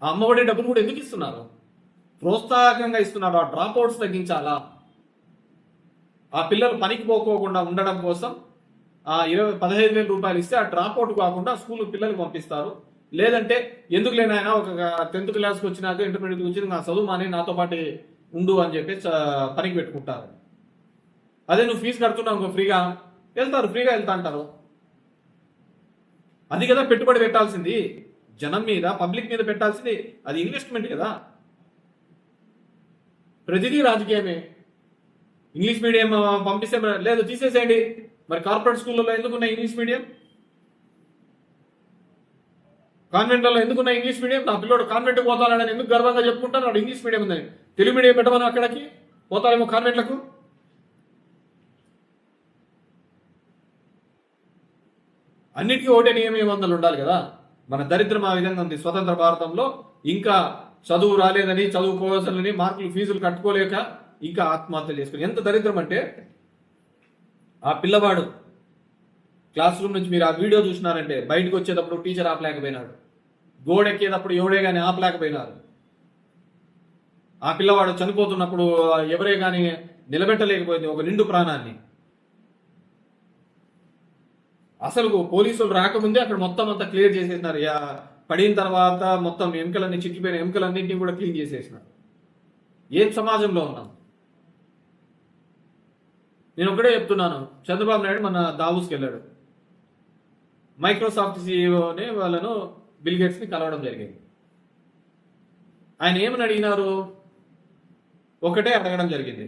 ఆ అమ్మఒడి డబ్బులు కూడా ఎందుకు ఇస్తున్నారు? ప్రోత్సాహకంగా ఇస్తున్నారు. ఆ డ్రాప్ అవుట్స్ తగ్గించాలా? ఆ పిల్లలు పనికి పోకోకుండా ఉండడం కోసం ఆ 15,000 రూపాయలు ఇస్తే ఆ డ్రాప్ అవుట్ కాకుండా స్కూల్ పిల్లలకు పంపిస్తారు. లేదంటే ఎందుకు లేనాయన ఒక 10th క్లాస్కి వచ్చినాక ఇంటర్మీడియట్కి వచ్చి నా చదువు మాని నాతో పాటు ఉండు అని చెప్పి పనికి పెట్టుకుంటారు. అదే నువ్వు ఫీజు కడుతున్నావు ఫ్రీగా వెళ్తారు, ఫ్రీగా వెళ్తా అంటారు. అది కదా పెట్టుబడి పెట్టాల్సింది, జనం మీద పబ్లిక్ మీద పెట్టాల్సింది. అది ఇన్వెస్ట్మెంట్ కదా. ప్రతిదీ రాజకీయమే. ఇంగ్లీష్ మీడియం పంపిస్తే లేదు తీసేసేయండి. మరి కార్పొరేట్ స్కూళ్ళలో ఎందుకున్నాయి ఇంగ్లీష్ మీడియం? కాన్వెంట్లలో ఎందుకున్నాయి ఇంగ్లీష్ మీడియం? నా పిల్లోడు కాన్వెంట్ పోతానని ఎందుకు గర్వంగా చెప్పుకుంటారు? వాడు ఇంగ్లీష్ మీడియం ఉందని. తెలుగు మీడియం పెట్టమని అక్కడికి పోతారేమో కాన్వెంట్లకు. అన్నిటికీ ఒకటే నియమనిబంధనలు ఉండాలి కదా. మన దరిద్రం ఆ విధంగా ఉంది. స్వతంత్ర భారతంలో ఇంకా చదువు రాలేదని, చదువుకోవాల్సిన మార్కులు ఫీజులు కట్టుకోలేక ఇంకా ఆత్మహత్యలు చేసుకుని ఎంత దరిద్రం అంటే, ఆ పిల్లవాడు క్లాస్ రూమ్ నుంచి మీరు ఆ వీడియో చూసినారంటే బయటకు వచ్చేటప్పుడు టీచర్ ఆపలేకపోయినాడు, గోడెక్కేటప్పుడు ఎవడే కానీ ఆపలేకపోయినారు. ఆ పిల్లవాడు చనిపోతున్నప్పుడు ఎవరే కానీ నిలబెట్టలేకపోయింది ఒక నిండు ప్రాణాన్ని. అసలు పోలీసులు రాకముందే అక్కడ మొత్తం అంతా క్లియర్ చేసేసినారు. పడిన తర్వాత మొత్తం ఎముకలన్నీ చిక్కిపోయిన ఎముకలన్నింటినీ కూడా క్లీన్ చేసేసినారు. ఏం సమాజంలో ఉన్నాం? నేను ఒకటే చెప్తున్నాను, చంద్రబాబు నాయుడు మన దావూస్కి వెళ్ళాడు. మైక్రోసాఫ్ట్ సీఈఓని వాళ్ళను బిల్ గేట్స్ని కలవడం జరిగింది. ఆయన ఏమని అడిగినారు? ఒకటే అడగడం జరిగింది,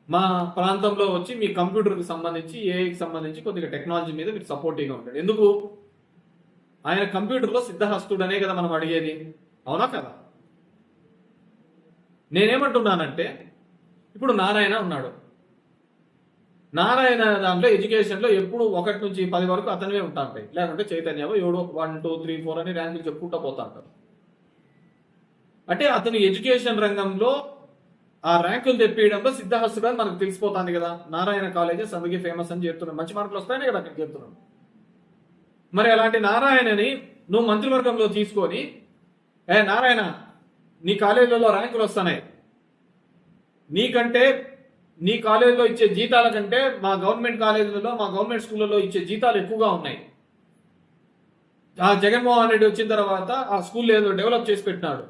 మా ప్రాంతంలో వచ్చి మీ కంప్యూటర్కి సంబంధించి ఏఐకి సంబంధించి కొద్దిగా టెక్నాలజీ మీద మీరు సపోర్టివ్గా ఉంటాడు. ఎందుకు? ఆయన కంప్యూటర్లో సిద్ధహస్తుడనే కదా మనం అడిగేది, అవునా కదా? నేనేమంటున్నానంటే, ఇప్పుడు నారాయణ ఉన్నాడు. నారాయణ దాంట్లో ఎడ్యుకేషన్లో ఎప్పుడు 1 నుంచి 10 వరకు అతనివే ఉంటా ఉంటాయి. లేకుంటే చైతన్యవో 7 1 2 3 4 అని ర్యాంకులు చెప్పుకుంటూ పోతా ఉంటారు. అంటే అతను ఎడ్యుకేషన్ రంగంలో ఆ ర్యాంకులు తెప్పియడంలో సిద్ధహస్తుడు అని మనకు తెలిసిపోతుంది కదా. నారాయణ కాలేజెస్ అందుకే ఫేమస్ అని చెప్తున్నాం. మంచి మార్కులు వస్తాయనే కదా అక్కడ చెప్తున్నాం. మరి అలాంటి నారాయణని నువ్వు మంత్రివర్గంలో తీసుకొని, నారాయణ నీ కాలేజీలలో ర్యాంకులు వస్తున్నాయి, నీకంటే నీ కాలేజీలో ఇచ్చే జీతాల కంటే మా గవర్నమెంట్ కాలేజీలలో మా గవర్నమెంట్ స్కూళ్ళలో ఇచ్చే జీతాలు ఎక్కువగా ఉన్నాయి. ఆ జగన్మోహన్ రెడ్డి వచ్చిన తర్వాత ఆ స్కూల్ ఏదో డెవలప్ చేసి పెట్టినాడు.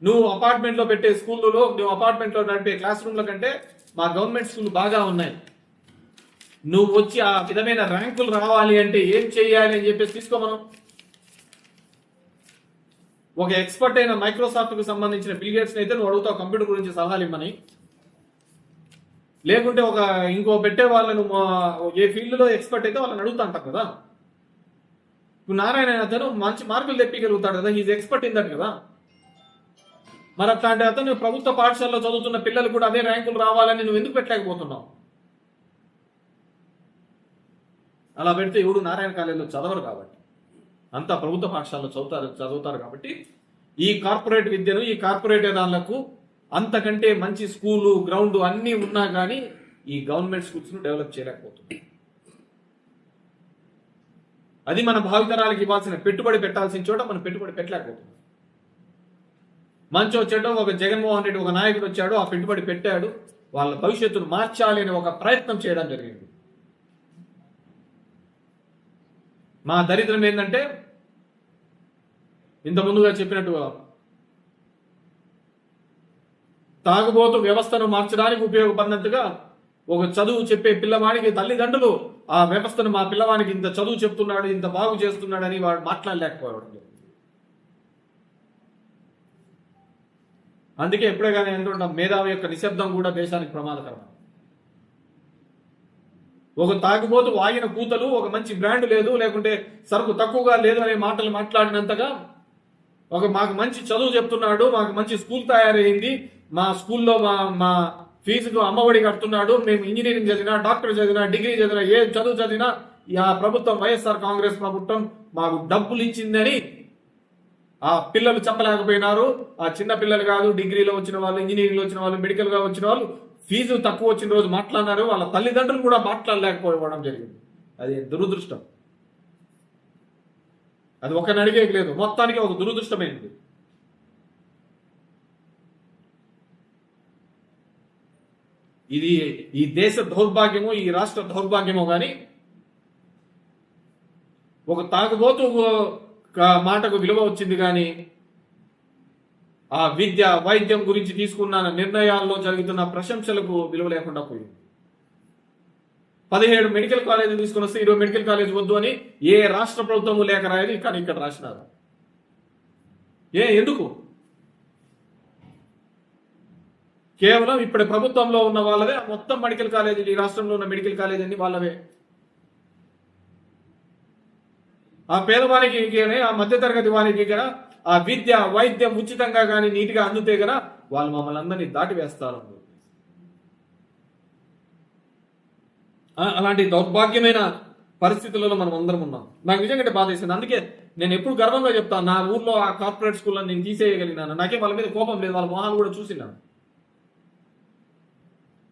నువ్వు అపార్ట్మెంట్లో పెట్టే స్కూళ్ళలో, నువ్వు అపార్ట్మెంట్లో నడిపే క్లాస్ రూమ్ల కంటే మా గవర్నమెంట్ స్కూల్ బాగా ఉన్నాయి. నువ్వు వచ్చి ఆ విధమైన ర్యాంకులు రావాలి అంటే ఏం చేయాలి అని చెప్పేసి తీసుకో. మనం ఒక ఎక్స్పర్ట్ అయిన మైక్రోసాఫ్ట్కి సంబంధించిన బిల్ గేట్స్ని అయితే నువ్వు అడుగుతావు కంప్యూటర్ గురించి సలహాలు ఇమ్మని. లేకుంటే ఇంకో పెట్టే వాళ్ళను ఏ ఫీల్డ్లో ఎక్స్పర్ట్ అయితే వాళ్ళని అడుగుతా అంటారు కదా. ఇప్పుడు నారాయణ అతను మంచి మార్కులు తెప్పగలుగుతాడు కదా, ఈజ్ ఎక్స్పర్ట్ ఇన్ దట్ కదా. మరి అట్లాంటి అతను ప్రభుత్వ పాఠశాలలో చదువుతున్న పిల్లలు కూడా అదే ర్యాంకులు రావాలని నువ్వు ఎందుకు పెట్టలేకపోతున్నావు? అలా పెడితే ఎవడు నారాయణ కాలేజీలో చదవరు కాబట్టి, అంతా ప్రభుత్వ పాఠశాలలో చదువుతారు కాబట్టి ఈ కార్పొరేట్ విద్యను, ఈ కార్పొరేట్ దానిలకు అంతకంటే మంచి స్కూలు, గ్రౌండ్ అన్నీ ఉన్నా కానీ ఈ గవర్నమెంట్ స్కూల్స్ను డెవలప్ చేయలేకపోతుంది. అది మన భావితరాలకు ఇవ్వాల్సిన పెట్టుబడి పెట్టాల్సిన చోట మనం పెట్టుబడి పెట్టలేకపోతున్నాం. మంచి వచ్చాడు ఒక జగన్మోహన్ రెడ్డి, ఒక నాయకుడు వచ్చాడు, ఆ పెట్టుబడి పెట్టాడు, వాళ్ళ భవిష్యత్తును మార్చాలి అని ఒక ప్రయత్నం చేయడం జరిగింది. మా దరిద్రం ఏంటంటే, ఇంత ముందుగా చెప్పినట్టుగా తాగుబోతు వ్యవస్థను మార్చడానికి ఉపయోగపడినట్టుగా ఒక చదువు చెప్పే పిల్లవాడికి తల్లిదండ్రులు ఆ వ్యవస్థను మా పిల్లవాడికి ఇంత చదువు చెప్తున్నాడు, ఇంత బాగు చేస్తున్నాడని వాడు మాట్లాడలేకపోవడం. అందుకే ఎప్పుడే కానీ అంటుంటాం, మేధావి యొక్క నిశ్శబ్దం కూడా దేశానికి ప్రమాదకరం. ఒక తాగుబోతు వాగిన కూతలు, ఒక మంచి బ్రాండ్ లేదు, లేకుంటే సరుకు తక్కువగా లేదు అనే మాటలు మాట్లాడినంతగా మాకు మంచి చదువు చెప్తున్నాడు, మాకు మంచి స్కూల్ తయారైంది, మా స్కూల్లో మా ఫీజుకు అమ్మఒడి కడుతున్నాడు, మేము ఇంజనీరింగ్ చదివినా, డాక్టర్ చదివినా, డిగ్రీ చదివినా, ఏ చదువు చదివినా ఆ ప్రభుత్వం, వైఎస్ఆర్ కాంగ్రెస్ ప్రభుత్వం మాకు డబ్బులు ఇచ్చిందని ఆ పిల్లలు చెప్పలేకపోయినారు. ఆ చిన్న పిల్లలు కాదు, డిగ్రీలో వచ్చిన వాళ్ళు, ఇంజనీరింగ్లో వచ్చిన వాళ్ళు, మెడికల్గా వచ్చిన వాళ్ళు ఫీజు తక్కువ వచ్చిన రోజు మాట్లాడినారు, వాళ్ళ తల్లిదండ్రులు కూడా మాట్లాడలేకపోవడం జరిగింది. అది దురదృష్టం. అది ఒకరిని అడిగేది లేదు, మొత్తానికి ఒక దురదృష్టమైనది. ఇది ఈ దేశ దౌర్భాగ్యమో ఈ రాష్ట్ర దౌర్భాగ్యమో కానీ ఒక తాగుబోతు మాటకు విలువ వచ్చింది కానీ ఆ విద్య వైద్యం గురించి తీసుకున్న నిర్ణయాల్లో జరుగుతున్న ప్రశంసలకు విలువ లేకుండా పోయింది. 17 మెడికల్ కాలేజీలు తీసుకుని వస్తే 20 మెడికల్ కాలేజ్ వద్దు అని ఏ రాష్ట్ర ప్రభుత్వము లేఖ రాయదు, కానీ ఇక్కడ రాసినారు. ఎందుకు? కేవలం ఇప్పుడు ప్రభుత్వంలో ఉన్న వాళ్ళదే మొత్తం మెడికల్ కాలేజీలు, ఈ రాష్ట్రంలో ఉన్న మెడికల్ కాలేజీ అన్ని వాళ్ళవే. ఆ పేదవానికి ఆ మధ్యతరగతి వారికి కదా ఆ విద్య వైద్యం ఉచితంగా కానీ నీటిగా అందుతే కదా వాళ్ళు మమ్మల్ని అందరినీ దాటి వేస్తారు. అలాంటి దౌర్భాగ్యమైన పరిస్థితులలో మనం అందరం ఉన్నాం. నాకు నిజంగా బాధ వేసింది. అందుకే నేను ఎప్పుడు గర్వంగా చెప్తాను, నా ఊర్లో ఆ కార్పొరేట్ స్కూల్లో నేను తీసేయగలిగినాను. నాకే వాళ్ళ మీద కోపం లేదు, వాళ్ళ మొహాలు కూడా చూసినాను.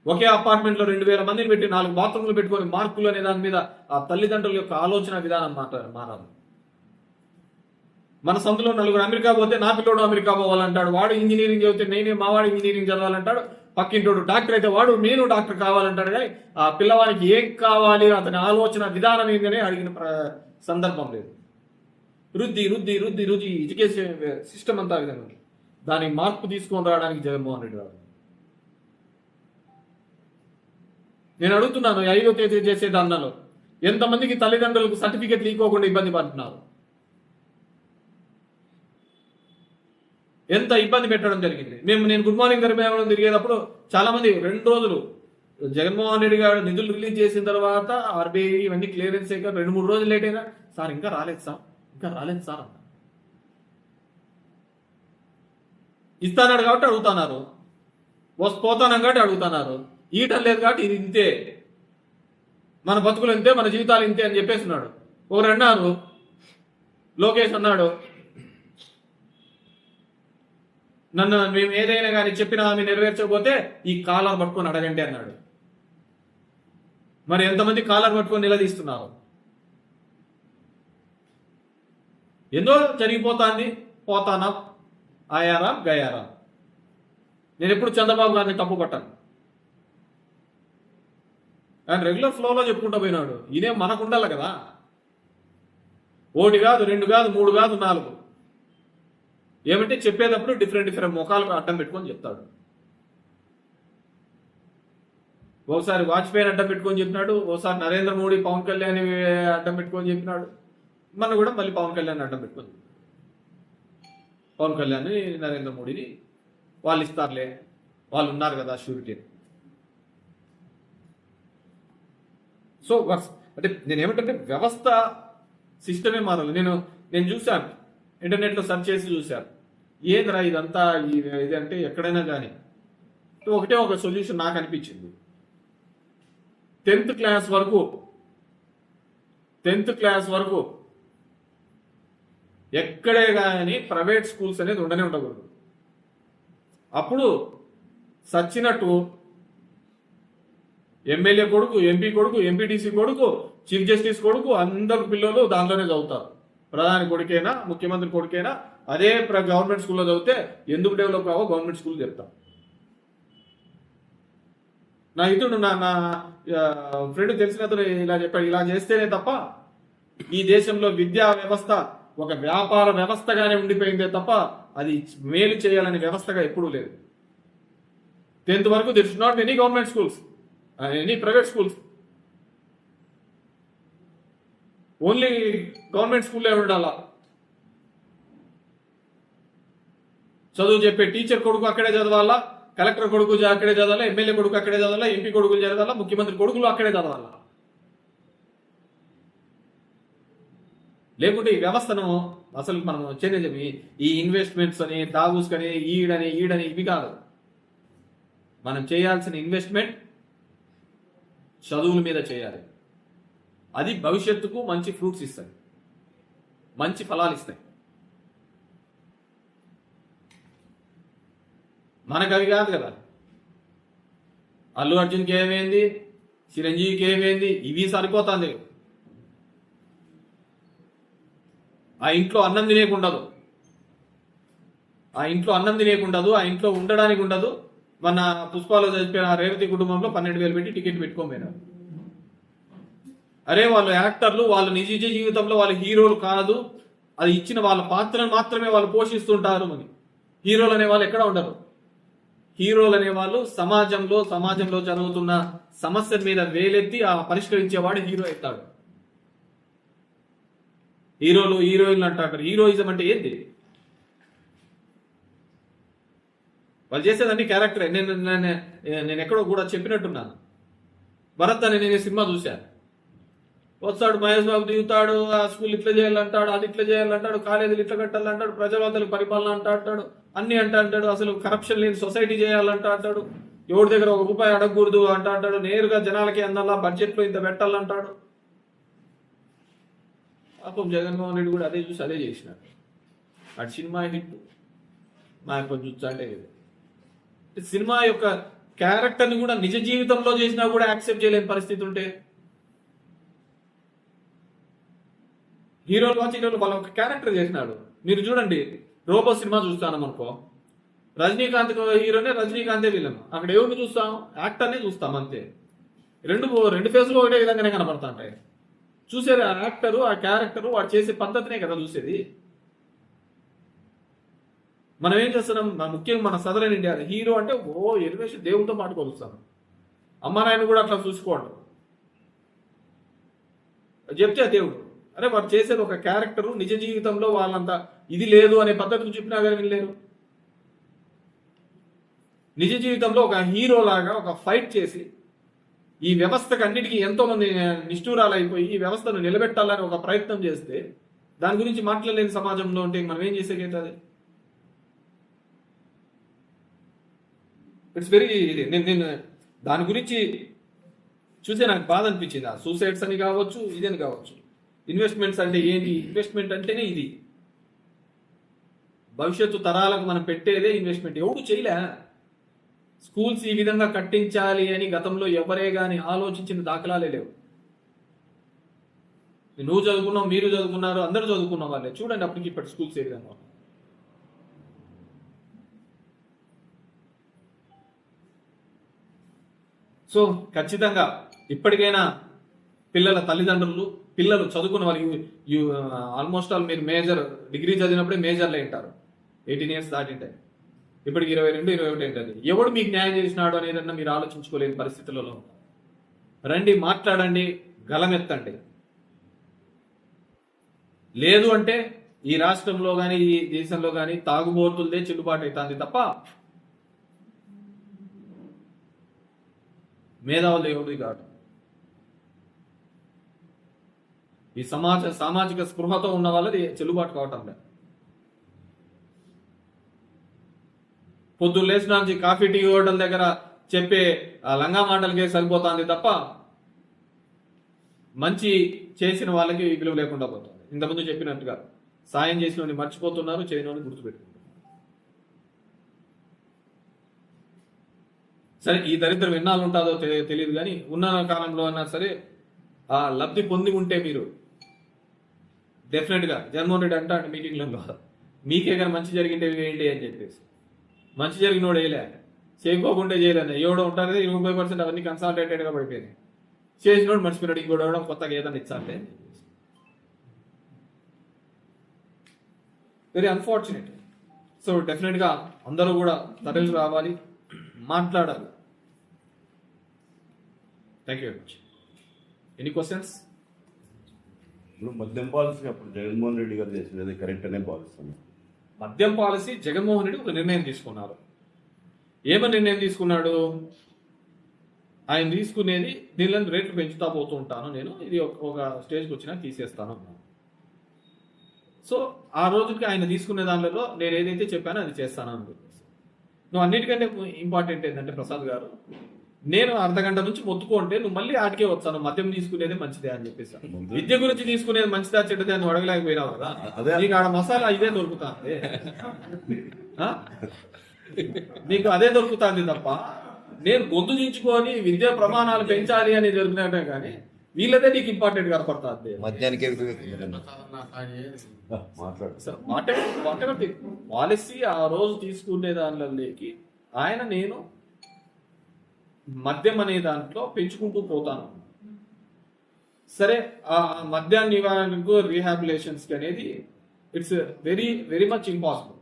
ఒకే అపార్ట్మెంట్ లో 2000 మందిని పెట్టి 4 బాత్రూమ్లు పెట్టుకొని మార్కులు అనే దాని మీద ఆ తల్లిదండ్రుల యొక్క ఆలోచన విధానం మారాలి. మన సందులో 4 అమెరికా పోతే నా పిల్లోడు అమెరికా పోవాలంటాడు, వాడు ఇంజనీరింగ్ చదివితే నేనే మావాడు ఇంజనీరింగ్ చదవాలంటాడు, పక్కింటోడు డాక్టర్ అయితే వాడు నేను డాక్టర్ కావాలంటాడు. కానీ ఆ పిల్లవానికి ఏం కావాలి అతని ఆలోచన విధానం ఏంటనే అడిగిన సందర్భం లేదు. రుద్ది రుద్ది రుద్ది రుద్ది ఎడ్యుకేషన్ సిస్టమ్ అంతా విధంగా దానికి మార్పు తీసుకొని రావడానికి జగన్మోహన్ రెడ్డి రావాలి. నేను అడుగుతున్నాను, 5వ తేదీ చేసే దానిలో ఎంతమందికి తల్లిదండ్రులకు సర్టిఫికెట్లు ఇవ్వకుండా ఇబ్బంది పడుతున్నారు, ఎంత ఇబ్బంది పెట్టడం జరిగింది. నేను గుడ్ మార్నింగ్ ధర్మవరం తిరిగేటప్పుడు చాలా మంది 2 రోజులు జగన్మోహన్ రెడ్డి గారు నిధులు రిలీజ్ చేసిన తర్వాత ఆర్బీఐ ఇవన్నీ క్లియరెన్స్ అయ్యాక 2-3 రోజులు లేట్ అయినా సార్ ఇంకా రాలేదు సార్ అన్న. ఇస్తానాడు కాబట్టి అడుగుతున్నారు, పోతానం కాబట్టి అడుగుతున్నారు, ఈటం లేదు కాబట్టి ఇది ఇంతే, మన బతుకులు ఇంతే, మన జీవితాలు ఇంతే అని చెప్పేస్తున్నాడు. ఒకరు అన్నారు, లోకేష్ అన్నాడు, నన్ను మేము ఏదైనా కానీ చెప్పిన ఆమె నెరవేర్చకపోతే ఈ కాలర్ పట్టుకొని అడగండి అన్నాడు. మరి ఎంతమంది కాలర్ పట్టుకొని నిలదీస్తున్నారు? ఎన్నో జరిగిపోతాంది, పోతానా ఆయారా గయారా. నేను ఎప్పుడు చంద్రబాబు గారిని తప్పు పట్టాను, ఆయన రెగ్యులర్ ఫ్లోలో చెప్పుకుంటూ పోయినాడు. ఇదే మనకు ఉండాలి కదా, 1 కాదు 2 కాదు 3 కాదు 4. ఏమంటే చెప్పేటప్పుడు డిఫరెంట్ ముఖాలకు అడ్డం పెట్టుకొని చెప్తాడు. ఒకసారి వాజ్పేయిని అడ్డం పెట్టుకొని చెప్పినాడు, ఒకసారి నరేంద్ర మోడీ పవన్ కళ్యాణ్ అడ్డం పెట్టుకొని చెప్పినాడు, మన కూడా మళ్ళీ పవన్ కళ్యాణ్ అడ్డం పెట్టుకొని పవన్ కళ్యాణ్ నరేంద్ర మోడీని వాళ్ళు ఇస్తారులే, వాళ్ళు ఉన్నారు కదా షూరిటీ. సో అంటే నేనేమంటే వ్యవస్థ సిస్టమే మారాలి. నేను చూశాను, ఇంటర్నెట్లో సెర్చ్ చేసి చూశాను, ఏంద్రా ఇదంతా ఇది అంటే ఎక్కడైనా కానీ ఒకటే ఒక సొల్యూషన్ నాకు అనిపించింది. 10th క్లాస్ వరకు ఎక్కడే కానీ ప్రైవేట్ స్కూల్స్ అనేది ఉండకూడదు. అప్పుడు సచ్చినట్టు ఎమ్మెల్యే కొడుకు, ఎంపీ కొడుకు, ఎంపీటీసీ కొడుకు, చీఫ్ జస్టిస్ కొడుకు అందరు పిల్లలు దాంట్లోనే చదువుతారు. ప్రధాని కొడుకైనా ముఖ్యమంత్రి కొడుకైనా అదే గవర్నమెంట్ స్కూల్లో చదివితే ఎందుకు డెవలప్ కావో గవర్నమెంట్ స్కూల్ చెప్తాం. నా ఇతడు నా ఫ్రెండ్ తెలిసిన అతను ఇలా చెప్పాడు, ఇలా చేస్తేనే తప్ప ఈ దేశంలో విద్యా వ్యవస్థ ఒక వ్యాపార వ్యవస్థగానే ఉండిపోయిందే తప్ప అది మేలు చేయాలనే వ్యవస్థగా ఎప్పుడూ లేదు. 10th వరకు there should not any government schools, any private schools, only government స్కూల్లో ఉండాలా. చదువు చెప్పే టీచర్ కొడుకు అక్కడే చదవాలా, కలెక్టర్ కొడుకు అక్కడే చదవాలా, ఎమ్మెల్యే కొడుకు అక్కడే చదవాలా, ఎంపీ కొడుకులు చదవాలా, ముఖ్యమంత్రి కొడుకులు అక్కడే చదవాలా. లేకుంటే ఈ వ్యవస్థను అసలు మనం చేంజ్ ఈ ఇన్వెస్ట్మెంట్స్ అని దావూస్ అని ఈడని ఇవి కాదు. మనం చేయాల్సిన ఇన్వెస్ట్మెంట్ చదువుల మీద చేయాలి. అది భవిష్యత్తుకు మంచి ఫ్రూట్స్ ఇస్తాయి, మంచి ఫలాలు ఇస్తాయి. మనకు అవి కాదు కదా. అల్లు అర్జున్కి ఏమైంది, చిరంజీవికి ఏమైంది, ఇవి సరిపోతుంది. ఆ ఇంట్లో అన్నం తినేకుండదు, ఆ ఇంట్లో అన్నం తినేకుండదు, ఆ ఇంట్లో ఉండడానికి ఉండదు. మన పుష్పాలో చదివిన రేవతి కుటుంబంలో 12,000 పెట్టి టికెట్ పెట్టుకోమన్నారు. అరే వాళ్ళు యాక్టర్లు, వాళ్ళు నిజ జీవితంలో వాళ్ళు హీరోలు కాదు, అది ఇచ్చిన వాళ్ళ పాత్రను మాత్రమే వాళ్ళు పోషిస్తుంటారు అని. హీరోలు అనే వాళ్ళు ఎక్కడ ఉండరు. హీరోలు అనే వాళ్ళు సమాజంలో జరుగుతున్న సమస్య మీద వేలెత్తి ఆ పరిష్కరించేవాడు హీరో అవుతాడు. హీరోలు హీరోయిన్లు అంటారు. హీరోయిజం అంటే ఏంటి? వాళ్ళు చేసేదాన్ని క్యారెక్టరే. నేను ఎక్కడో కూడా చెప్పినట్టున్నాను. భరత్ అని నేను సినిమా చూశాను. వస్తాడు మహేష్ బాబు, దిగుతాడు, ఆ స్కూల్ ఇట్లా చేయాలంటాడు, అది ఇట్లా చేయాలంటాడు, కాలేజీలు ఇట్లా కట్టాలంటాడు, ప్రజలందరికి పరిపాలన అంటాడు, అన్ని అంటాడు, అసలు కరప్షన్ లేని సొసైటీ చేయాలంటాడు, ఎవరి దగ్గర ₹1 అడగకూడదు అంటాడు, నేరుగా జనాలకి అందల్లా బడ్జెట్లో ఇంత పెట్టాలంటాడు. పాపం జగన్మోహన్ రెడ్డి కూడా అదే చూసి అదే చేసినాడు. అటు సినిమా హిట్ మా కొంచెం చూచాడే. సినిమా యొక్క క్యారెక్టర్ని కూడా నిజ జీవితంలో చేసినా కూడా యాక్సెప్ట్ చేయలేని పరిస్థితి ఉంటే, హీరోలు వాళ్ళ ఒక క్యారెక్టర్ చేసినాడు. మీరు చూడండి, రోబో సినిమా చూస్తాను అనుకో, రజనీకాంత్ హీరోనే, రజనీకాంతే విలన్. అక్కడ ఎవరిని చూస్తాం? యాక్టర్నే చూస్తాం అంతే. రెండు ఫేజ్లు ఒకటే విధంగానే కనపడతా ఉంటాయి. చూసేది ఆ యాక్టరు, ఆ క్యారెక్టరు, వాడు చేసే పద్ధతినే కదా చూసేది. మనం ఏం చేస్తున్నాం? ముఖ్యంగా మన సదరన్ ఇండియా హీరో అంటే ఎలివేషన్ దేవుడితో పాటు కొలుస్తాం. అమ్మ నాయన కూడా అట్లా చూసుకోండి, చెప్తే దేవుడు. అరే వాడు చేసేది ఒక క్యారెక్టరు, నిజ జీవితంలో వాళ్ళంతా ఇది లేదు అనే పద్ధతిని చెప్పినా కానీ వినలేరు. నిజ జీవితంలో ఒక హీరో లాగా ఒక ఫైట్ చేసి ఈ వ్యవస్థకు అన్నిటికీ ఎంతో మంది నిష్ఠూరాలు అయిపోయి ఈ వ్యవస్థను నిలబెట్టాలని ఒక ప్రయత్నం చేస్తే దాని గురించి మాట్లాడలేని సమాజంలో ఉంటే మనం ఏం చేసేకైతుంది? ఇట్స్ వెరీ ఇది. నేను దాని గురించి చూసే నాకు బాధ అనిపించింది. ఆ సూసైడ్స్ అని కావచ్చు, ఇదని కావచ్చు. ఇన్వెస్ట్మెంట్స్ అంటే ఏంటి? ఇన్వెస్ట్మెంట్ అంటేనే ఇది. భవిష్యత్తు తరాలకు మనం పెట్టేదే ఇన్వెస్ట్మెంట్. ఎవడు చేయలే. స్కూల్స్ ఈ విధంగా కట్టించాలి అని గతంలో ఎవరే కానీ ఆలోచించిన దాఖలాలే లేవు. నువ్వు చదువుకున్నావు, మీరు చదువుకున్నారు, అందరూ చదువుకున్న వాళ్ళే. చూడండి అప్పటికి ఇప్పటి స్కూల్స్ ఏ విధంగా. సో ఖచ్చితంగా ఇప్పటికైనా పిల్లల తల్లిదండ్రులు, పిల్లలు చదువుకున్న వాళ్ళు, ఆల్మోస్ట్ ఆల్ మీరు మేజర్ డిగ్రీ చదివినప్పుడే మేజర్లు ఉంటారు. 18 years దాటింటే ఇప్పటికి 22, 21 ఏంటది. ఎవడు మీకు న్యాయం చేసినాడు అనేదన్నా మీరు ఆలోచించుకోలేని పరిస్థితులలో రండి, మాట్లాడండి, గలమెత్తండి. లేదు అంటే ఈ రాష్ట్రంలో కానీ ఈ దేశంలో కానీ తాగుబోతులదే చెల్లుబాటు అవుతుంది తప్ప మేధావులు ఎవరిది కాదు. ఈ సామాజిక స్పృహతో ఉన్న వాళ్ళది చెల్లుబాటు కావటం లేదు. పొద్దున్న లేచిన నుంచి కాఫీ టీ హోటల్ దగ్గర చెప్పే లంగా మాటలకే సరిపోతుంది తప్ప మంచి చేసిన వాళ్ళకి విలువ లేకుండా పోతుంది. ఇంతకుముందు చెప్పినట్టుగా సాయం చేసిన మర్చిపోతున్నారు, చేయని గుర్తుపెట్టుకుంటారు. సరే, ఈ దరిద్రం ఎన్నాళ్ళు ఉంటుందో తెలియదు, కానీ ఉన్న కాలంలో అన్నా సరే ఆ లబ్ధి పొంది ఉంటే మీరు డెఫినెట్గా జగన్మోహన్ రెడ్డి అంటాడు మీటింగ్లలో, మీకే కానీ మంచి జరిగింటే ఏంటి అని చెప్పేసి. మంచి జరిగినోడు వేయలే, చేయకోకుండా చేయలేను. ఎవడో ఉంటారు 25% అవన్నీ కన్సాలిడేటెడ్గా పడిపోయినాయి. చేసినోడు మర్చిపోయినాడు, ఇంకోటి ఎవడం కొత్తగా ఏదైనా ఇచ్చాలంటే అని చెప్పేసి. Very unfortunate. సో డెఫినెట్గా అందరూ కూడా తరలి రావాలి, మాట్లాడాలి. Thank you very much. Any questions? ఇప్పుడు మద్యం పాలసీ అప్పుడు జగన్మోహన్ రెడ్డి గారు చేసినది కరెక్ట్ అనే భావిస్తున్నాను. మద్యం పాలసీ జగన్మోహన్ రెడ్డి ఒక నిర్ణయం తీసుకున్నారు. ఏమని నిర్ణయం తీసుకున్నాడు? ఆయన తీసుకునేది దీనిలో రేట్లు పెంచుతా పోతూ ఉంటాను, నేను ఇది ఒక స్టేజ్కి వచ్చినా తీసేస్తాను. సో ఆ రోజుకి ఆయన తీసుకునే దానిలో నేను ఏదైతే చెప్పానో అది చేస్తాను అని చెప్పేసి. నువ్వు అన్నిటికంటే ఇంపార్టెంట్ ఏంటంటే ప్రసాద్ గారు, నేను అర్ధగంట నుంచి మొత్తుకుంటే నువ్వు మళ్ళీ ఆటికే వచ్చాను మద్యం తీసుకునేది మంచిదే అని చెప్పేసి. విద్య గురించి తీసుకునేది మంచిదా చెడ్డదే అని అడగలేకపోయినావు కదా. నీకు ఆడ మసాలా ఇదే దొరుకుతుంది, నీకు అదే దొరుకుతుంది తప్ప నేను గొంతు దించుకొని విద్యా ప్రమాణాలు పెంచాలి అని దొరికినట్టే కానీ వీళ్ళదే నీకు ఇంపార్టెంట్ కనపడుతుంది. మద్యానికే మాట్లాడు. వాటెవర్ పాలసీ ఆ రోజు తీసుకునే దానిలోకి ఆయన నేను మద్యం అనే దాంట్లో పెంచుకుంటూ పోతాను. సరే, ఆ మద్యాన్ని నివారణకు రీహాబిలేషన్స్కి అనేది it's very very much impossible.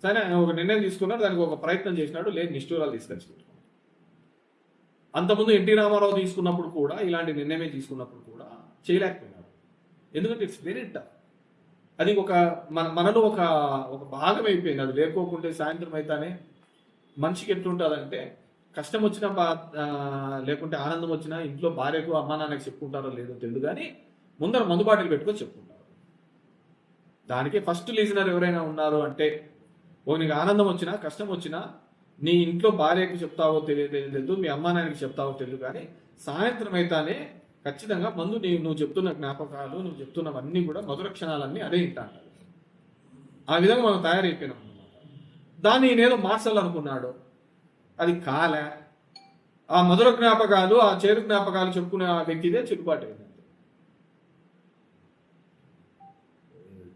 సరే, ఆయన ఒక నిర్ణయం తీసుకున్నాడు, దానికి ఒక ప్రయత్నం చేసినాడు, లేదు నిష్ఠూరాలు తీసుకొచ్చాడు. అంతకుముందు ఎన్టీ రామారావు తీసుకున్నప్పుడు కూడా ఇలాంటి నిర్ణయమే తీసుకున్నప్పుడు కూడా చేయలేకపోయినాడు. ఎందుకంటే ఇట్స్ వెరీ టఫ్. అది మనలో ఒక భాగం అయిపోయింది. అది లేకోకుంటే సాయంత్రం అయితేనే మనిషికి ఎట్లుంటుందంటే, కష్టం వచ్చినా లేకుంటే ఆనందం వచ్చినా ఇంట్లో భార్యకు అమ్మా నాన్నకి చెప్పుకుంటారో లేదో తెలియదు, కానీ ముందర మందు బాటిల్ పెట్టుకొని చెప్పుకుంటారు. దానికి ఫస్ట్ లిజనర్ ఎవరైనా ఉన్నారు అంటే, నీకు ఆనందం వచ్చినా కష్టం వచ్చినా నీ ఇంట్లో భార్యకు చెప్తావో తెలియదు, మీ అమ్మా నాన్నకి చెప్తావో తెలియదు, కానీ సాయంత్రం అయితేనే ఖచ్చితంగా మందు నువ్వు చెప్తున్న జ్ఞాపకాలు, నువ్వు చెప్తున్నవన్నీ కూడా మధుర క్షణాలన్నీ అదే ఇంటాను. ఆ విధంగా మనం తయారైపోయినాం అన్నమాట. దాన్ని నేనేదో మార్చాలనుకున్నాడు, అది కాలే. ఆ మధుర జ్ఞాపకాలు, ఆ చేరు జ్ఞాపకాలు చెప్పుకునే ఆ వ్యక్తిదే చెడుబాటు అయింది.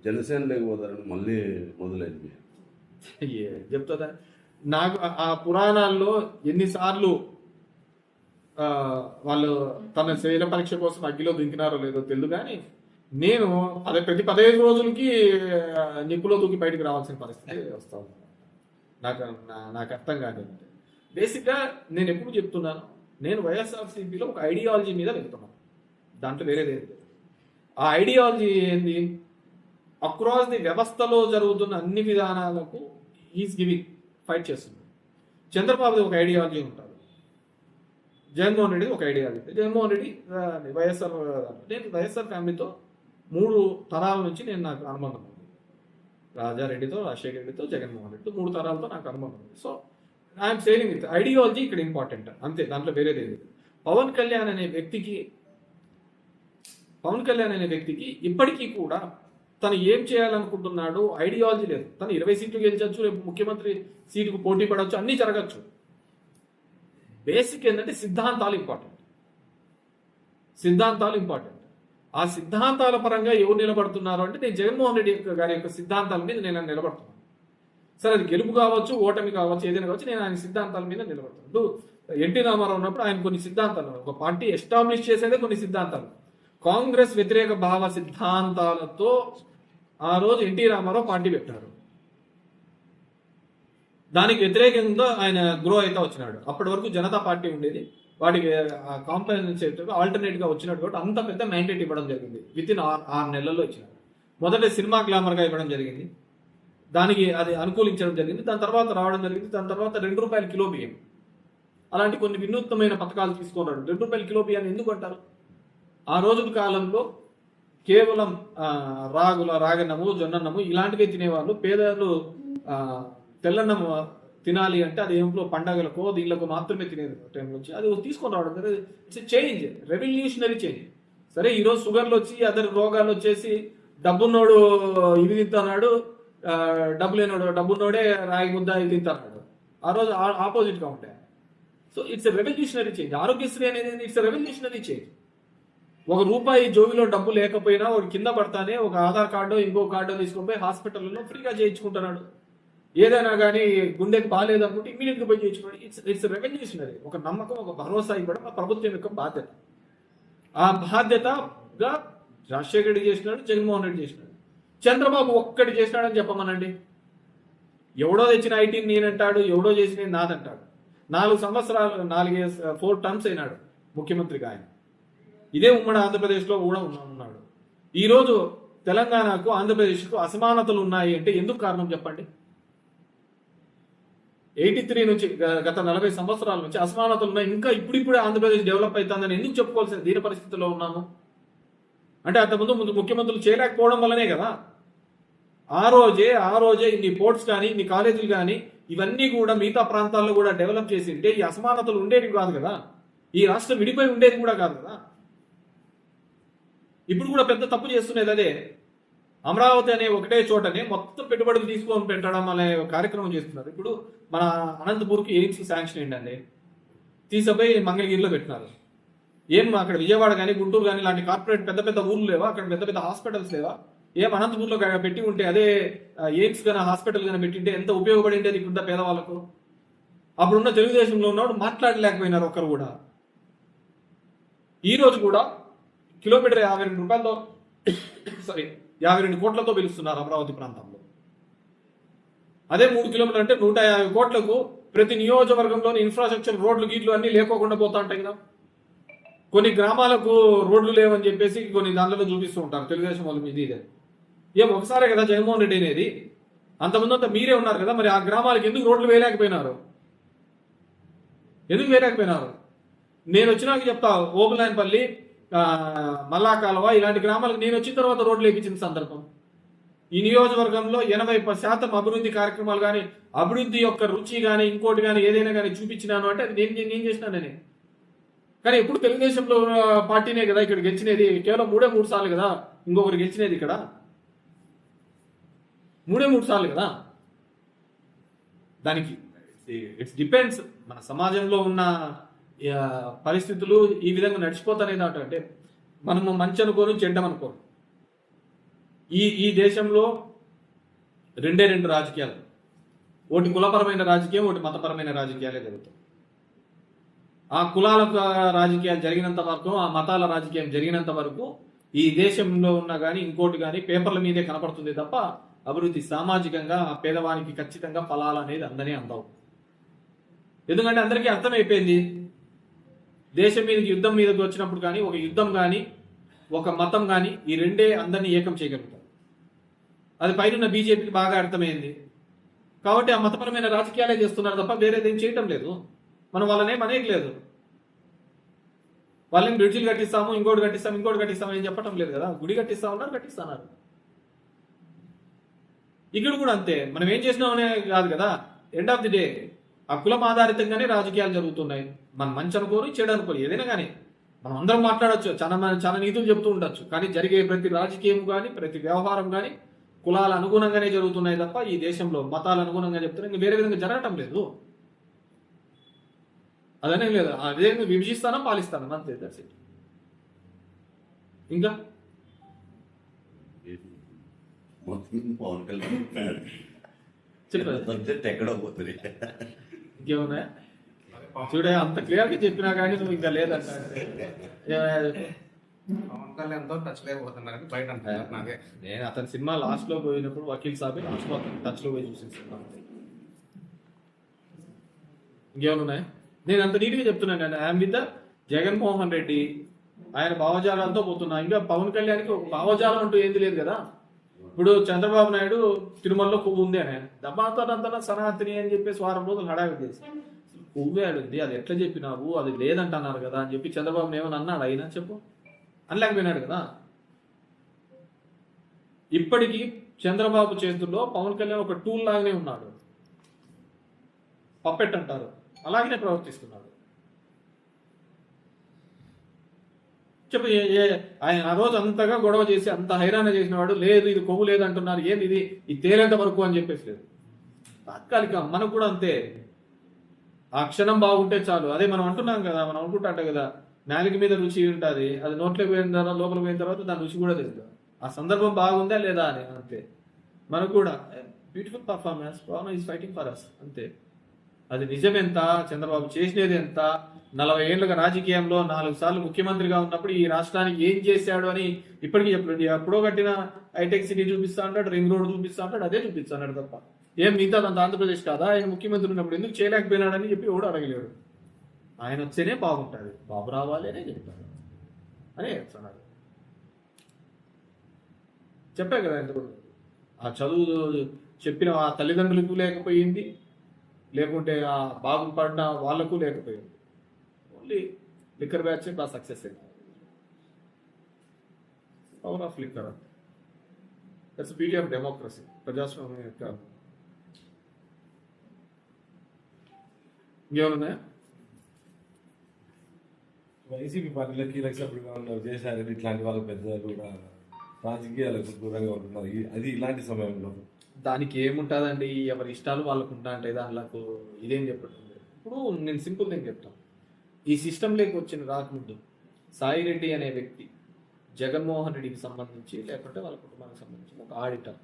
జనసేన లేకపోతారని మళ్ళీ మొదలైంది. చెప్తుందా? నాకు ఆ పురాణాల్లో ఎన్నిసార్లు వాళ్ళు తన శరీర పరీక్ష కోసం అగ్గిలో దింకినారో లేదో తెలియదు, కానీ నేను ప్రతి 15 రోజులకి నిప్పులో దూకి బయటికి రావాల్సిన పరిస్థితి వస్తాను. నాకు అర్థం కాదు. బేసిక్గా నేను ఎప్పుడు చెప్తున్నాను, నేను వైఎస్ఆర్సీపీలో ఒక ఐడియాలజీ మీద వెళ్తున్నాను, దాంట్లో వేరేది ఏంటి. ఆ ఐడియాలజీ ఏంది? అక్రాస్ ది వ్యవస్థలో జరుగుతున్న అన్ని విధానాలకు ఈజ్ గివింగ్ ఫైట్ చేస్తుంది. చంద్రబాబుది ఒక ఐడియాలజీ ఉంటుంది, జగన్మోహన్ రెడ్డి ఒక ఐడియాలజీ. జగన్మోహన్ రెడ్డి నేను వైఎస్ఆర్ ఫ్యామిలీతో 3 తరాల నుంచి నాకు అనుబంధం ఉంది. రాజారెడ్డితో, రాజశేఖర రెడ్డితో, జగన్మోహన్ రెడ్డితో 3 తరాలతో నాకు అనుబంధం ఉంది. So I'm saying with ideology ఇక్కడ ఇంపార్టెంట్ అంతే, దాంట్లో వేరేది లేదు. పవన్ కళ్యాణ్ అనే వ్యక్తికి ఇప్పటికీ కూడా తను ఏం చేయాలనుకుంటున్నాడు ఐడియాలజీ లేదు. తను 20 సీట్లు గెలిచవచ్చు, రేపు ముఖ్యమంత్రి సీటుకు పోటీ పడవచ్చు, అన్నీ జరగచ్చు. బేసిక్ ఏంటంటే సిద్ధాంతాలు ఇంపార్టెంట్. ఆ సిద్ధాంతాల పరంగా ఎవరు నిలబడుతున్నారు అంటే, నేను జగన్మోహన్ రెడ్డి గారి యొక్క సిద్ధాంతాల మీద నేను నిలబడుతున్నాను. సరే, అది గెలుపు కావచ్చు, ఓటమి కావచ్చు, ఏదైనా కావచ్చు, నేను ఆయన సిద్ధాంతాల మీద నిలబడుతున్నాను. ఎన్టీ రామారావు ఉన్నప్పుడు ఆయన కొన్ని సిద్ధాంతాలు, ఒక పార్టీ ఎస్టాబ్లిష్ చేసేదే కొన్ని సిద్ధాంతాలు, కాంగ్రెస్ వ్యతిరేక భావ సిద్ధాంతాలతో ఆ రోజు ఎన్టీ రామారావు పార్టీ పెట్టారు. దానికి వ్యతిరేకంగా ఆయన గ్రో అయితే వచ్చినాడు. అప్పటి వరకు జనతా పార్టీ ఉండేది, వాటికి కాంపెన్సేటివ్ ఆల్టర్నేట్గా వచ్చినట్టు కాబట్టి అంత పెద్ద మ్యాండేట్ ఇవ్వడం జరిగింది. వితిన్ 6 నెలల్లో ఇచ్చినారు. మొదట సినిమా గ్లామర్గా ఇవ్వడం జరిగింది, దానికి అది అనుకూలించడం జరిగింది. దాని తర్వాత రావడం జరిగింది. దాని తర్వాత ₹2 కిలో బియ్యం, అలాంటి కొన్ని వినూత్నమైన పథకాలు తీసుకున్నాడు. ₹2 కిలో బియ్యాన్ని ఎందుకు అంటారు? ఆ రోజుల కాలంలో కేవలం రాగన్నము, జొన్నన్నము ఇలాంటివే తినేవాళ్ళు. పేదలు తెల్లన్నము తినాలి అంటే అది ఏమిటో పండగలకో దీళ్ళకో మాత్రమే తినేది టైం నుంచి. అది తీసుకొని రావడం ఇట్స్ చేంజ్, రెవల్యూషనరీ చేంజ్. సరే, ఈరోజు షుగర్లు వచ్చి అదర్ రోగాలు వచ్చేసి డబ్బున్నోడు ఇవి తింటున్నాడు, డబ్బు లేనోడు డబ్బున్నోడే రాగి ముద్ద ఇవి తింటున్నాడు. ఆ రోజు ఆపోజిట్గా ఉంటాయి. So it's revolutionary change. Aarogyasri అనేది ఇట్స్ రెవల్యూషనరీ చేంజ్. ₹1 జోబిలో డబ్బు లేకపోయినా ఒక కింద పడతానే ఒక ఆధార్ కార్డు ఇంకో కార్డు తీసుకొని పోయి హాస్పిటల్లో ఫ్రీగా చేయించుకుంటున్నాడు. ఏదైనా కానీ గుండెకి బాగాలేదు అనుకుంటే ఇమీడియట్గా పోయి చేయించుకోండి. It's revolutionary. ఒక నమ్మకం, ఒక భరోసా ఇవ్వడం ఆ ప్రభుత్వం యొక్క బాధ్యత. ఆ బాధ్యతగా రాజశేఖర రెడ్డి చేసినాడు, జగన్మోహన్ రెడ్డి చేసినాడు. చంద్రబాబు ఒక్కటి చేసినాడని చెప్పమనండి. ఎవడో తెచ్చిన ఐటీ నేనంటాడు, ఎవడో చేసిన నాదంటాడు. 4 సంవత్సరాలు 4 టర్మ్స్ అయినాడు ముఖ్యమంత్రిగా ఆయన. ఇదే ఉమ్మడి ఆంధ్రప్రదేశ్లో కూడా ఉన్నాడు. ఈరోజు తెలంగాణకు ఆంధ్రప్రదేశ్కు అసమానతలు ఉన్నాయి అంటే ఎందుకు కారణం చెప్పండి? 83 నుంచి గత 40 సంవత్సరాల నుంచి అసమానతలు ఉన్నాయి. ఇంకా ఇప్పుడిప్పుడే ఆంధ్రప్రదేశ్ డెవలప్ అవుతుందని ఎందుకు చెప్పుకోవాల్సిన దీని పరిస్థితిలో ఉన్నాము అంటే, అంతకుముందు ముఖ్యమంత్రులు చేయలేకపోవడం వల్లనే కదా. ఆ రోజే ఇన్ని పోర్ట్స్ కానీ, ఇన్ని కాలేజీలు కానీ ఇవన్నీ కూడా మిగతా ప్రాంతాల్లో కూడా డెవలప్ చేసి ఉంటే ఈ అసమానతలు ఉండేవి కాదు కదా. ఈ రాష్ట్రం విడిపోయి ఉండేది కూడా కాదు కదా. ఇప్పుడు కూడా పెద్ద తప్పు చేస్తున్నది అదే. అమరావతి అనే ఒకటే చోటనే మొత్తం పెట్టుబడులు తీసుకొని పెట్టడం అనే కార్యక్రమం చేస్తున్నారు. ఇప్పుడు మన అనంతపూర్కి ఎయిమ్స్ శాంక్షన్ ఏంటండి, తీసుకుపోయి మంగళగిరిలో పెట్టినారు. ఏం అక్కడ విజయవాడ కానీ గుంటూరు కానీ ఇలాంటి కార్పొరేట్ పెద్ద పెద్ద ఊర్లు లేవా? అక్కడ పెద్ద పెద్ద హాస్పిటల్స్ లేవా? ఏం అనంతపూర్లో పెట్టి ఉంటే అదే ఎయిమ్స్ కానీ హాస్పిటల్ కానీ పెట్టింటే ఎంత ఉపయోగపడి ఉండేది ఇక్కడ పేదవాళ్ళకు? అప్పుడున్న తెలుగుదేశంలో ఉన్నవాడు మాట్లాడలేకపోయినారు ఒక్కరు కూడా. ఈ రోజు కూడా కిలోమీటర్ 52 రూపాయలతో 52 కోట్లతో పిలుస్తున్నారు అమరావతి ప్రాంతంలో. అదే 3 కిలోమీటర్లు అంటే 150 కోట్లకు ప్రతి నియోజకవర్గంలోని ఇన్ఫ్రాస్ట్రక్చర్ రోడ్లు గీట్లు అన్ని లేకోకుండా పోతా ఉంటాయి కదా. కొన్ని గ్రామాలకు రోడ్లు లేవని చెప్పేసి కొన్ని దాంట్లో చూపిస్తూ ఉంటారు తెలుగుదేశం వాళ్ళు. ఇది ఇదే ఏం ఒకసారే కదా జగన్మోహన్ రెడ్డి అనేది? అంతమంది అంతా మీరే ఉన్నారు కదా, మరి ఆ గ్రామాలకు ఎందుకు రోడ్లు వేయలేకపోయినారు? ఎందుకు వేయలేకపోయినారు? నేను వచ్చినాక చెప్తా, ఓబులాయనపల్లి, మల్లా కాలువ ఇలాంటి గ్రామాలకు నేను వచ్చిన తర్వాత రోడ్లు వేయించిన సందర్భం. ఈ నియోజకవర్గంలో 80% అభివృద్ధి కార్యక్రమాలు కానీ, అభివృద్ధి యొక్క రుచి కానీ, ఇంకోటి కానీ ఏదైనా కానీ చూపించినాను అంటే అది నేను చేసినానని. కానీ ఎప్పుడు తెలుగుదేశంలో పార్టీనే కదా ఇక్కడ గెలిచినది. కేవలం 3 సార్లు కదా ఇంకొకరు గెలిచినది ఇక్కడ. 3 సార్లు కదా. దానికి ఇట్స్ డిపెండ్స్ మన సమాజంలో ఉన్న పరిస్థితులు ఈ విధంగా నడిచిపోతానేది అంటే మనము మంచి అనుకోను చెడ్డమనుకోను. ఈ దేశంలో 2 రాజకీయాలు, ఒకటి కులపరమైన రాజకీయం, ఒకటి మతపరమైన రాజకీయాలే జరుగుతాయి. ఆ కులాల రాజకీయాలు జరిగినంత వరకు, ఆ మతాల రాజకీయం జరిగినంత వరకు ఈ దేశంలో ఉన్న కానీ ఇంకోటి కానీ పేపర్ల మీదే కనపడుతుంది తప్ప అభివృద్ధి సామాజికంగా ఆ పేదవానికి ఖచ్చితంగా ఫలాలు అనేది అందనే అందవు. ఎందుకంటే అందరికీ అర్థమైపోయింది, దేశం మీదకి యుద్ధం మీదకి వచ్చినప్పుడు కానీ ఒక యుద్ధం కానీ ఒక మతం కానీ ఈ రెండే అందరినీ ఏకం చేయగలుగుతారు. అది పైన బీజేపీకి బాగా అర్థమైంది కాబట్టి ఆ మతపరమైన రాజకీయాలే చేస్తున్నారు తప్ప వేరేదేం చేయటం లేదు. మనం వాళ్ళనేం అనేయలేదు. వాళ్ళని బ్రిడ్జిలు కట్టిస్తాము, ఇంకోటి కట్టిస్తాము ఏం చెప్పటం లేదు కదా. గుడి కట్టిస్తా ఉన్నారు, కట్టిస్తున్నారు. ఇక్కడ కూడా అంతే. మనం ఏం చేసినామనే కాదు కదా. ఎండ్ ఆఫ్ ది డే ఆ కులం ఆధారితంగానే రాజకీయాలు జరుగుతున్నాయి. మనం మంచి అనుకోని చెడు అనుకోని ఏదైనా కానీ మనం అందరం మాట్లాడచ్చు, చాలా నీతులు చెప్తూ ఉండొచ్చు. కానీ జరిగే ప్రతి రాజకీయం కానీ ప్రతి వ్యవహారం కానీ కులాల అనుగుణంగానే జరుగుతున్నాయి తప్ప ఈ దేశంలో మతాల అనుగుణంగా చెప్తున్నా ఇంకా వేరే విధంగా జరగటం లేదు. అదనే లేదు. ఆ విధంగా విభజిస్తానా పాలిస్తానా అంతే. That's it. ఇంకా పవన్ కళ్యాణ్ చెప్పండి ఎక్కడ పోతుంది ఇంకేమున్నాయా? చూడే అంత క్లియర్ గా చెప్పినా కానీ నువ్వు ఇంకా లేదంట. పవన్ కళ్యాణ్ తో టచ్ లేకపోతున్నారు బయట అంటున్నారు. నాకే నేను అతని సినిమా లాస్ట్ లో పోయినప్పుడు వకీల్ సాబ్ లాస్ట్ లో అతను టచ్ లో పోయి చూసిన సినిమా. ఇంకేమన్నాయి? నేను అంత నీట్గా చెప్తున్నాను. నేను ఐఎమ్ విత్ జగన్మోహన్ రెడ్డి, ఆయన భావజాలాలతో పోతున్నా. ఇంకా పవన్ కళ్యాణ్కి ఒక భావజాలం అంటూ ఏంది లేదు కదా. ఇప్పుడు చంద్రబాబు నాయుడు తిరుమలలో కొవ్వు ఉంది అని దబ్బాతంతా సనాతని అని చెప్పేసి 4 రోజులు హడావిడి చేసి కొవ్వే ఆడుంది, అది ఎట్లా చెప్పినావు, అది లేదంటున్నారు కదా అని చెప్పి చంద్రబాబు ఏమని అన్నాడు? అయినా చెప్పు అనలేకపోయినాడు కదా. ఇప్పటికీ చంద్రబాబు చేతుల్లో పవన్ కళ్యాణ్ ఒక టూల్ లాగానే ఉన్నాడు. పప్పెట్ అంటారు, అలాగనే ప్రవర్తిస్తున్నాడు. చెప్పు ఆయన ఆ రోజు అంతగా గొడవ చేసి అంత హైరాణ చేసిన వాడు లేదు ఇది కొవ్వు లేదంటున్నారు, ఏంది ఇది తేలేంత వరకు అని చెప్పేసి లేదు. తాత్కాలిక మనకు కూడా అంతే. ఆ క్షణం బాగుంటే చాలు. అదే మనం అంటున్నాం కదా, మనం అనుకుంటా కదా నాలుక మీద రుచి ఉంటుంది, అది నోట్లోకి పోయిన తర్వాత లోపలికి పోయిన తర్వాత దాని రుచి కూడా తెలియదు. ఆ సందర్భం బాగుందా లేదా అని అంతే. మనకు కూడా beautiful performance, Pavan is fighting for us అంతే. అది నిజమెంత, చంద్రబాబు చేసినది ఎంత, 40 ఏళ్ళుగా రాజకీయంలో 4 సార్లు ముఖ్యమంత్రిగా ఉన్నప్పుడు ఈ రాష్ట్రానికి ఏం చేశాడు అని ఇప్పటికీ చెప్పండి. ఎప్పుడో కట్టిన హైటెక్ సిటీ చూపిస్తా అంటాడు, రింగ్ రోడ్ చూపిస్తా అంటాడు, అదే చూపిస్తా అన్నాడు తప్ప ఏం మిగతా అంత ఆంధ్రప్రదేశ్ కాదా ఆయన ముఖ్యమంత్రి ఉన్నప్పుడు ఎందుకు చేయలేకపోయినాడని చెప్పి ఎవడు అడగలేడు. ఆయన వచ్చేనే బాగుంటుంది, బాబు రావాలి అనే చెప్తాడు అనే చెప్తున్నాడు. చెప్పా కదా ఎందుకు ఆ చదువు చెప్పిన ఆ తల్లిదండ్రులకు లేకపోయింది, లేకుంటే ఆ బాగుపడిన వాళ్లకు లేకపోయింది. ఓన్లీ లిక్కర్ బ్యాచ్ బాగా సక్సెస్ అయింది. Power of liquor, that's beauty of democracy, ప్రజాస్వామ్యం యొక్క. ఇంకేమన్నా వైసీపీ పార్టీలో కీలక సభ్యులుగా ఉన్నారు చేశారని ఇట్లాంటి వాళ్ళకి పెద్దలు కూడా రాజకీయాలకు దూరంగా ఉంటున్నారు. అది ఇలాంటి సమయంలో దానికి ఏముంటుందండి, ఎవరి ఇష్టాలు వాళ్ళకు ఉంటా అంటే దానికి ఇదేం చెప్పడం. ఇప్పుడు నేను సింపుల్ థింగ్ చెప్తాను. ఈ సిస్టంలోకి వచ్చిన రాకముందు సాయి రెడ్డి అనే వ్యక్తి జగన్మోహన్ రెడ్డికి సంబంధించి లేకుంటే వాళ్ళ కుటుంబానికి సంబంధించి ఒక ఆడిటర్.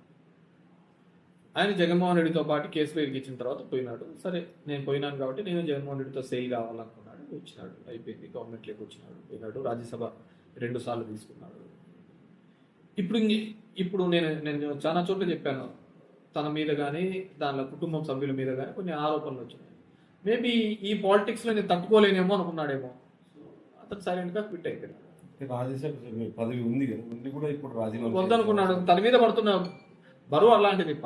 ఆయన జగన్మోహన్ రెడ్డితో పాటు కేసు బెయిల్కి ఇచ్చిన తర్వాత పోయినాడు. సరే నేను పోయినాను కాబట్టి నేను జగన్మోహన్ రెడ్డితో సెయిల్ కావాలనుకున్నాడు, వచ్చినాడు, అయిపోయింది, గవర్నమెంట్లోకి వచ్చినాడు, పోయినాడు, రాజ్యసభ 2 సార్లు తీసుకున్నాడు. ఇప్పుడు నేను చాలా చోట్ల చెప్పాను, తన మీద కానీ దానిలో కుటుంబం సభ్యుల మీద కానీ కొన్ని ఆరోపణలు వచ్చినాయి. మేబీ ఈ పాలిటిక్స్లో నేను తట్టుకోలేనేమో అనుకున్నాడేమో, అతను సైలెంట్గా క్విట్ అయిపోయాడు. రాజ్యసభ పదవి ఉంది కదా, ఉంది కూడా ఇప్పుడు రాజీనామా వద్దనుకున్నాడు. తన మీద పడుతున్న బరువు అలాంటిది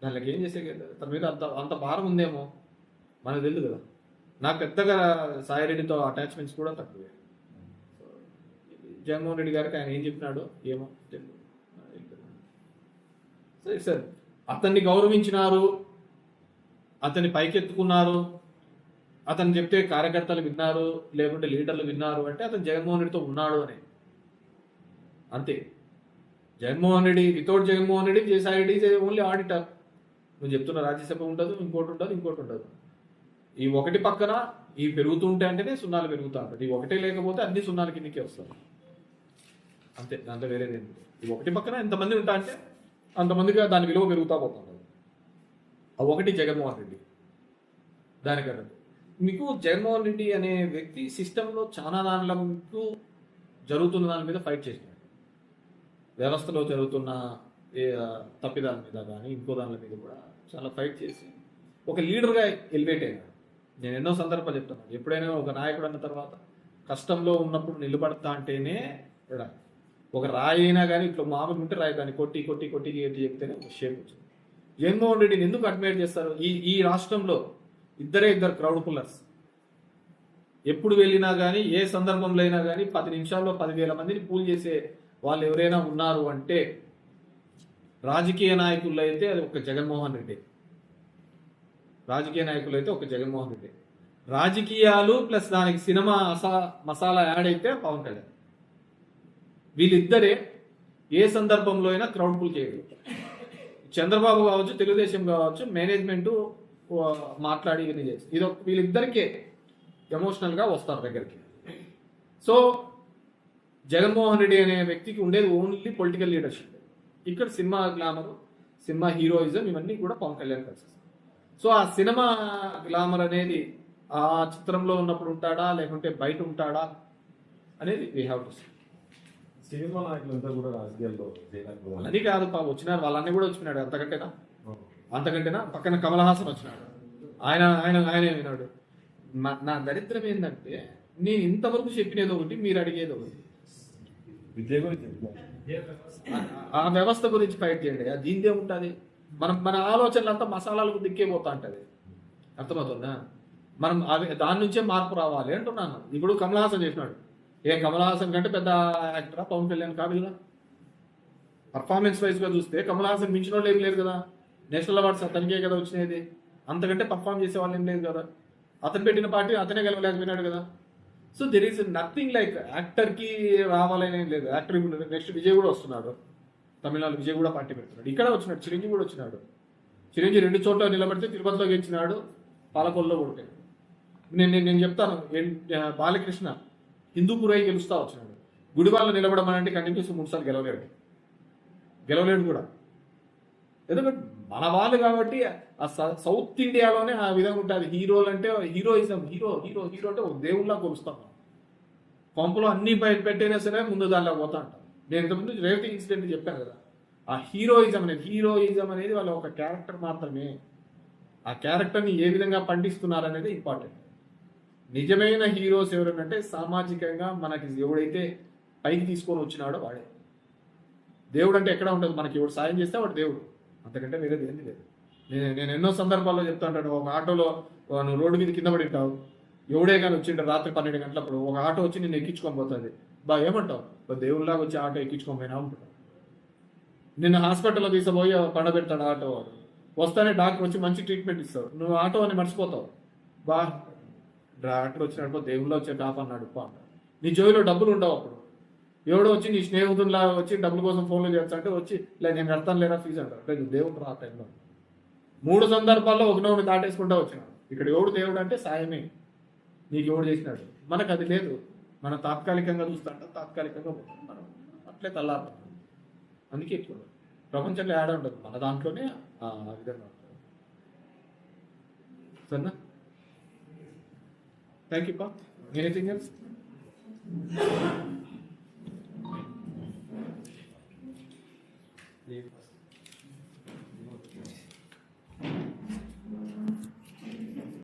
దానికి ఏం చేసే తన మీద అంత భారం ఉందేమో మనకు తెలియదు కదా. నాకు పెద్దగా సాయిరెడ్డితో అటాచ్మెంట్స్ కూడా తక్కువే. జగన్మోహన్ రెడ్డి గారికి ఆయన ఏం చెప్పినాడో ఏమో తెలియదు. సరే సార్, అతన్ని గౌరవించినారు, అతన్ని పైకెత్తుకున్నారు, అతను చెప్తే కార్యకర్తలు విన్నారు, లేకుంటే లీడర్లు విన్నారు అంటే అతను జగన్మోహన్ రెడ్డితో ఉన్నాడు అని అంతే. Jaganmohan Reddy without Jaganmohan Reddy Sai Reddy only auditor. నువ్వు చెప్తున్న రాజ్యసభ ఉండదు, ఇంకోటి ఉండదు. ఈ ఒకటి పక్కన ఈ పెరుగుతుంటే అంటేనే సున్నాలు పెరుగుతూ ఉంటుంది. ఈ ఒకటే లేకపోతే అన్ని సున్నాల కిందకే వస్తారు అంతే, దాంట్లో వేరేది. ఈ ఒకటి పక్కన ఎంతమంది ఉంటా అంటే అంతమందిగా దాని విలువ పెరుగుతూ పోతుంది. ఆ ఒకటి జగన్మోహన్ రెడ్డి. దానికన్నా మీకు జగన్మోహన్ రెడ్డి అనే వ్యక్తి సిస్టంలో చాలా దానిలకు జరుగుతున్న దాని మీద ఫైట్ చేసినాడు. వ్యవస్థలో జరుగుతున్న తప్పిదాల మీద కానీ ఇంకో దాని మీద కూడా చాలా ఫైట్ చేసి ఒక లీడర్గా ఎలివేట్ అయినాడు. నేను ఎన్నో సందర్భాలు చెప్తున్నాను, ఎప్పుడైనా ఒక నాయకుడు అన్న తర్వాత కష్టంలో ఉన్నప్పుడు నిలబడతా అంటేనే ఒక రాయి అయినా కానీ ఇట్లా మామూలు ఉంటే రాయి దాన్ని కొట్టి చెప్తేనే ఒక షేప్ వచ్చింది. జగన్మోహన్ రెడ్డిని ఎందుకు అడ్మైర్ చేస్తారు? ఈ రాష్ట్రంలో ఇద్దరు క్రౌడ్ పుల్లర్స్. ఎప్పుడు వెళ్ళినా కానీ ఏ సందర్భంలో అయినా కానీ 10 నిమిషాల్లో 10,000 మందిని పూల్ చేసే వాళ్ళు ఎవరైనా ఉన్నారు అంటే రాజకీయ నాయకుల్లో అయితే అది ఒక జగన్మోహన్ రెడ్డి. రాజకీయాలు ప్లస్ దానికి సినిమా మసాలా యాడ్ అయితే పవన్ కళ్యాణ్. వీళ్ళిద్దరే ఏ సందర్భంలో అయినా క్రౌడ్ పుల్ చేయగలుగుతారు. చంద్రబాబు కావచ్చు, తెలుగుదేశం కావచ్చు, మేనేజ్మెంట్ మాట్లాడి ఇవన్నీ చేసి వీళ్ళిద్దరికే ఎమోషనల్గా వస్తారు దగ్గరికి. సో జగన్మోహన్ రెడ్డి అనే వ్యక్తికి ఉండేది ఓన్లీ పొలిటికల్ లీడర్షిప్. ఇక్కడ సినిమా గ్లామర్, సినిమా హీరోయిజం ఇవన్నీ కూడా పవన్ కళ్యాణ్ కలిసి. సో ఆ సినిమా గ్లామర్ అనేది ఆ చిత్రంలో ఉన్నప్పుడు ఉంటాడా లేకుంటే బయట ఉంటాడా అనేది వీ హ్యావ్ టు సీ. సినిమా నాయకులంతా కూడా రాజకీయాల్లో అది కాదు వచ్చినారు, వాళ్ళన్నీ కూడా వచ్చినాడు. అంతకంటేనా పక్కన కమల్ హాసన్ వచ్చినాడు. ఆయన విన్నాడు. నా దరిద్రం ఏంటంటే నేను ఇంతవరకు చెప్పినది ఒకటి, మీరు అడిగేది ఒకటి. విద్య గురించి ఆ వ్యవస్థ గురించి ఫైట్ చేయండి. దీనిదే ఉంటుంది. మన ఆలోచనలు అంతా మసాలాలకు దిక్కే పోతా ఉంటుంది. అర్థమవుతుందా? మనం దాని నుంచే మార్పు రావాలి అంటున్నాను. ఇప్పుడు కమల్ హాసన్ చేసినాడు. కమల్ హాసన్ కంటే పెద్ద యాక్టరా పవన్ కళ్యాణ్ కాదు కదా. పర్ఫార్మెన్స్ వైజ్గా చూస్తే కమల్ హాసన్ మించిన వాళ్ళు ఏం లేరు కదా. నేషనల్ అవార్డ్స్ అతనికే కదా వచ్చినది. అంతకంటే పర్ఫామ్ చేసే వాళ్ళు ఏం లేదు కదా. అతను పెట్టిన పార్టీ అతనే గెలవలేకపోయినాడు కదా. So there is nothing like యాక్టర్కి రావాలని ఏం లేదు. యాక్టర్ నెక్స్ట్ విజయ్ కూడా వస్తున్నాడు. తమిళనాడు విజయ్ కూడా పార్టీ పెడుతున్నాడు. ఇక్కడ వచ్చినాడు, చిరంజీవి కూడా వచ్చినాడు. చిరంజీవి 2 చోట్ల నిలబడితే తిరుపతిలో గెలిచినాడు, పాలకొల్లో ఓడిపోయాడు. నేను చెప్తాను, బాలకృష్ణ హిందూపూర్ అయి గెలుస్తా వచ్చినాడు. గుడివాళ్ళలో నిలబడమనంటే కంటిన్యూస్ 3 సార్లు గెలవలేడు కూడా. ఎందుకంటే మన వాళ్ళు కాబట్టి ఆ సౌత్ ఇండియాలోనే ఆ విధంగా ఉంటుంది. హీరోలు అంటే హీరోయిజం, హీరో అంటే ఒక దేవుళ్ళ కొలుస్తాం. పంపులో అన్ని బయట పెట్టైనా సరే ముందు దానిలో పోతా ఉంటాం. నేను ఇంతకుముందు రేవతి ఇన్సిడెంట్ చెప్పాను కదా. ఆ హీరోయిజం అనేది వాళ్ళ ఒక క్యారెక్టర్ మాత్రమే. ఆ క్యారెక్టర్ని ఏ విధంగా పండిస్తున్నారనేది ఇంపార్టెంట్. నిజమైన హీరోస్ ఎవరంటే సామాజికంగా మనకి ఎవడైతే పైకి తీసుకొని వచ్చినాడో వాడే దేవుడు. అంటే ఎక్కడ ఉంటుంది, మనకి ఎవడు సాయం చేస్తే వాడు దేవుడు, అంతకంటే వేరేది ఏంది లేదు. నేను ఎన్నో సందర్భాల్లో చెప్తా ఉంటాను. ఒక ఆటోలో నువ్వు రోడ్డు మీద కింద పడి ఉంటావు, ఎవడే కానీ వచ్చిండు రాత్రి 12 గంటలప్పుడు ఒక ఆటో వచ్చి నిన్ను ఎక్కించుకొని పోతుంది. ఏమంటావు? దేవుళ్ళలాగా వచ్చి ఆటో ఎక్కించుకొని పోయినా ఉంటాడు. నిన్ను హాస్పిటల్లో తీసుకుపోయి పండబెడతాడు ఆటో వాడు. వస్తానే డాక్టర్ వచ్చి మంచి ట్రీట్మెంట్ ఇస్తాడు, నువ్వు ఆటో అని మర్చిపోతావు. డాక్టర్ వచ్చినప్పుడు దేవుళ్ళ వచ్చే కాపాడినాడు నీ జోబిలో డబ్బులు ఉండవు. అప్పుడు ఎవడో వచ్చి నీ స్నేహితుల్లా వచ్చి డబ్బుల కోసం ఫోన్లో చేస్తా అంటే వచ్చి నేను కడతాను లేరా ఫీజు అంటారు. లేదు, దేవుడు రా టైంలో 3 సందర్భాల్లో ఒకనొకటి దాటేసుకుంటా వచ్చినాడు. ఇక్కడ ఎవడు దేవుడు అంటే సాయమే, నీకు ఎవడు చేసినాడు. మనకు అది లేదు. మనం తాత్కాలికంగా చూస్తుంటాం, తాత్కాలికంగా పోతాం మనం అట్లే తల్లారుతాం. అందుకే ఇట్లా ప్రపంచంలో యాడ్ ఉండదు, మన దాంట్లోనే ఆ విధంగా ఉంటుంది. సరేనా? థ్యాంక్ యూ పా. Anything else? ఏ